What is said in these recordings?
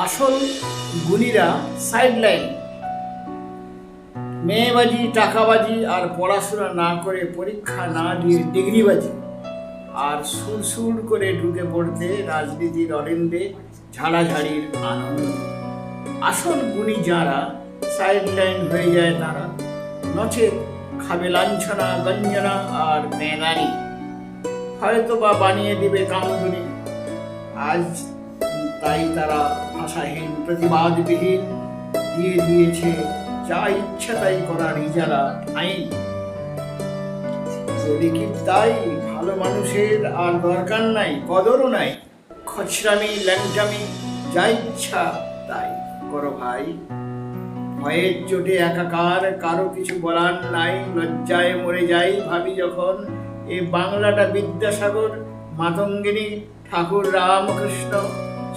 আসল গুণীরা সাইডলাইন, মেয়েবাজি, টাকাবাজি আর পড়াশোনা না করে, পরীক্ষা না দিয়ে ডিগ্রিবাজি আর সুর করে ঢুকে পড়তে রাজনীতির অরেন্দে ঝাড়াঝাড়ির আনন্দ। আসল গুণী যারা, সাইডলাইন হয়ে যায় তারা, নচেত খাবে লাঞ্ছনা, গঞ্জনা আর মেনারি, হয়তো বা বানিয়ে দিবে কামদুনি। আজ তাই তারা ভাষাহীন, প্রতিবাদবিহীন দিয়ে দিয়েছে যা ইচ্ছা তাই করার ইজারা আইন। যদি কি তাই ভালো মানুষের আর দরকার নাই, কদরও নাই। খচরামি, ল্যাংটামি, যা ইচ্ছা তাই করো ভাই। ভয়ের চোটে একাকার, কারো কিছু বলার নাই, লজ্জায় মরে যাই ভাবি যখন এ বাংলাটা বিদ্যাসাগর, মাতঙ্গিনী, ঠাকুর রামকৃষ্ণ,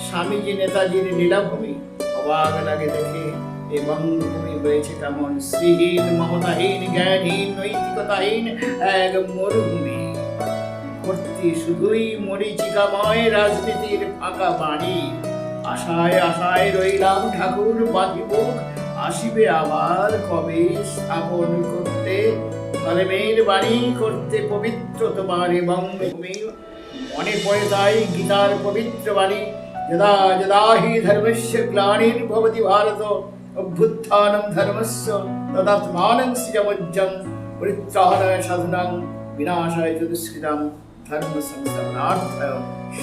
স্বামীজি নেতাজির লীলাভূমি। অবাক লাগে দেখে এ বঙ্গভূমি হয়েছে কেমন শ্রীহীন, মমতাহীন, জ্ঞানহীন, নৈতিকতাহীন এক মরুভূমি। ভর্তি শুধুই মরীচিকাময় রাজনীতির ফাঁকা বাণী। আশায় আশায় রইলাম ঠাকুর বাঁধিব, আসিবে আবার কবে স্থাপন করতে, ধর্মের বাণী করতে পবিত্র তোমার বঙ্গভূমি। মনে পড়ে তাই গীতার পবিত্র বাণী, যদা যদা হি ধর্মস্য গ্লানির্ভবতি ভারত অভ্যুত্থানং ধর্মস্য তদাত্মানং সৃজমুজ্জং পরিত্রাণায় সাধনাং বিনাশায় চ দুষ্কৃতাং ধর্ম সংস্থাপনার্থায়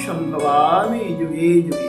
সম্ভবামি যুগে যুগে।